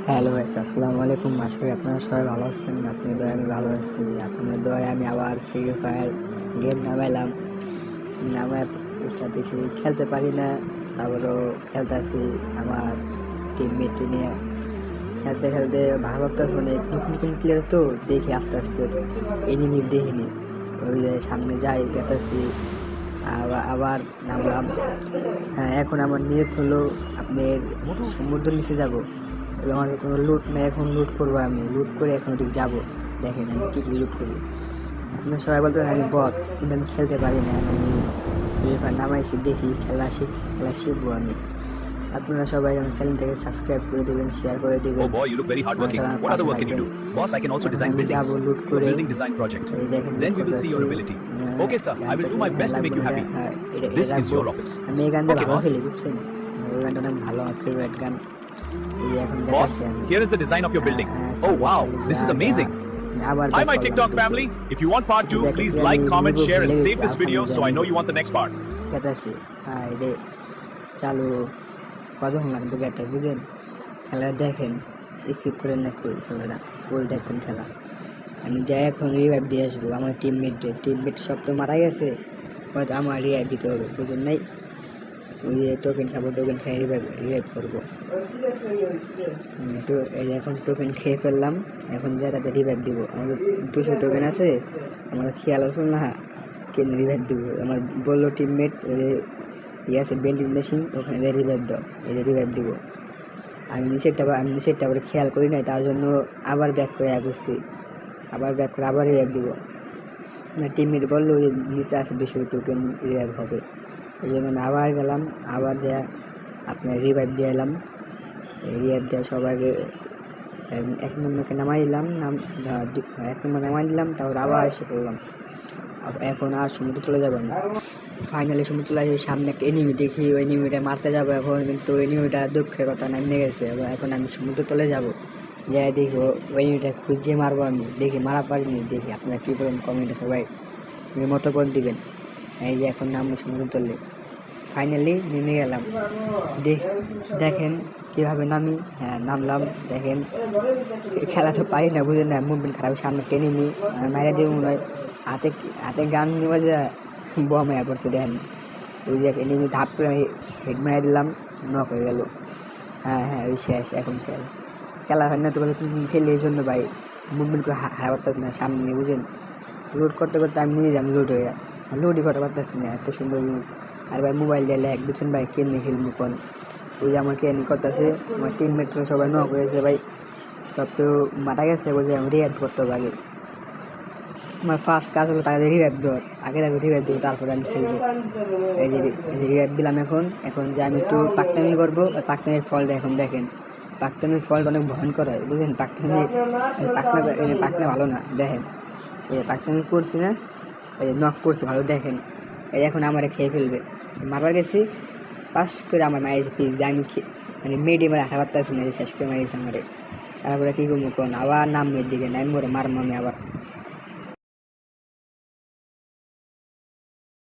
Hello guys, আসসালামু আলাইকুম। আশা করি আপনারা সবাই ভালো আছেন। আপনার দয়া আমি ভালো আছি। আপনার দয়া আমি আবার ফ্রি ফায়ার গেম নামাইলাম, নামায় স্টার্ট দিছি। খেলতে পারি না, তারপরেও খেলতে আসি আমার টিমমেট নিয়ে। খেলতে খেলতে ভালো লাগতেছে, অনেক নতুন নতুন প্লেয়ার তো দেখি আস্তে আস্তে এনিমি দেখিনি। ওই যে সামনে যাই গেতেছি, আবার আবার নামলাম। হ্যাঁ, এখন আমার নিয়ত হলো আপনার সমুদ্র নিচে যাব। আমার কোনো লুট নেই, এখন লুট করবো। আমি লুট করে এখন ওদিকে যাবো। দেখেন আমি কী কী লুট করি। আপনার সবাই বলতে আমি বট, কিন্তু আমি খেলতে পারি না। আমি ফ্রি ফায়ার নামাইছি, দেখি খেলা শিখবো আমি। আপনারা সবাই আমার চ্যানেলটাকে সাবস্ক্রাইব করে দেবেন, শেয়ার করে দেবেন। Oh boy, you look very hardworking. What other work can you do? Boss, I can also design buildings. যাবো লুট Do a করে। building design project. এই দেখেন Then we will see your ability. Okay, sir. I will do my best to make you happy. This is your office. আমি এই গানটা Okay, ভালো boss. খেলি, বুঝছেন? ওই গানটা অনেক ভালো, আমার ফেভারিট গান। এই এখন Boss, দেখাচ্ছি আমি। here is the design of your building. চালু, Oh wow, চালু, this is যা, amazing. যা। আবার Hi, back my করলাম TikTok কিছু। family. If you want part 2, দেখেন, please আমি like, comment, নিবো, share, and ভুলে save গেছি, this video so I know you want the next part. গেতাছি। রে চালু, কতক্ষণ লাগবে গেতে, বুঝেন? খেলা দেখেন, স্কিপ করে না কই, খেলাটা ফুল দেখবেন খেলা। আমি যাই এখন রিভাইভ দিয়ে আসবো আমার টিমমেট সব তো মারা গেছে, হয়তো আমার রিভাইভ দিতে হবে, বুঝেন নাই? ওই যে টোকেন খাবো, টোকেন খেয়ে রিভাইভ করবো। তো এই যে এখন টোকেন খেয়ে ফেললাম, এখন যা তাদের রিভাইভ দিব। আমাদের 200 টোকেন আছে, আমাদের খেয়াল আসল না কেন রিভাইভ দিব। আমার বললো টিমমেট ওই যে আছে বেন্ডিং মেশিন, ওখানে যে রিভাইভ দাও, এই যে রিভাইভ দিব। আমি নিচেরটা করে খেয়াল করি নাই, তার জন্য আবার ব্যাক করে আসছি, আবার ব্যাক করে আবার রিভাইভ দিব। আমার টিমমেট বললো যে নিচে আছে 200 টোকেন রিভাইভ হবে, এই জন্য আমি আবার গেলাম, আবার যা আপনার রিভাইভ দিয়ে এলাম। রিভাইভ দেওয়া সবাইকে 1 নম্বরকে নামাই দিলাম, 1 নম্বর নামাই দিলাম, তারপর আবার এসে পড়লাম। এখন আর সমুদ্র চলে যাবো আমি। ফাইনালি সমুদ্র চলে যাবে, সামনে একটা এনিমি দেখি, ওই এনিমিটা মারতে যাবো এখন, কিন্তু এনিমিটা দুঃখের কথা নামে গেছে। এখন আমি সমুদ্র চলে যাবো, যাই দেখি ওই এনিমিটা খুঁজে মারবো আমি। দেখি মারা পারিনি, দেখি আপনারা কী বলেন কমেন্টে সবাই মতামত দিবেন। এই যে এখন নামবো সমুদ্র তলে, ফাইনালি নেমে গেলাম। দেখেন কীভাবে নামি। হ্যাঁ, নামলাম। দেখেন খেলা তো পারি না, বুঝলেন না, মুভমেন্ট খারাপ। সামনে টেনিমি মারা দিয়ে মনে হয় হাতে গান নিয়ে যে বম হয়ে পড়ছে। দেখেন ওই যে এনিমি ধাপ করে হেড মারা দিলাম, নক হয়ে গেল। হ্যাঁ হ্যাঁ, ওই শেষ, এখন শেষ। খেলা হয় না তো খেলি, এই জন্য ভাই মুভমেন্ট করে হারা পারতেছি না সামনে, বুঝলেন? লোড করতে করতে আমি নিজে যাম লোড হয়ে, লোডই করতে পারতেছি না, এত সুন্দর লোড। আর ভাই মোবাইল দিয়ে ল্যাগ, বুঝছেন ভাই, কেমনি খেলবো কোন? ওই যে আমার কেমনি করতেছে, আমার টিমমেটরা সবাই নক হয়েছে ভাই, সব তো মারা গেছে। বলছে আমি রিভাইভ করতে হবে আগে। আমার ফার্স্ট কাজ হলো তাদের রিভাইভ দেওয়ার, আগে রিভাইভ দেবো, তারপরে আমি খেলবো। এই যে রিভাইভ দিলাম। এখন যে আমি একটু পাকতামি করবো, পাকতামির ফলটা এখন দেখেন। পাকতামির ফলটা অনেক ভয়ঙ্কর হয়, বুঝলেন? পাকনা ভালো না। দেখেন এই যে পাকতামি করছি না, এই যে নক করছি ভালো, দেখেন এই এখন আমারে খেয়ে ফেলবে। মারবার গেছি, পাস করে আমার মারিয়েছে পিস দিয়ে, আমি মানে মেডিয়ামে রাখা পারতেছি না, শেষ করে মারিয়েছে আমারে। তারপরে কী করবো কোন, আবার নামের দিকে নাম করে মারবো আমি আবার।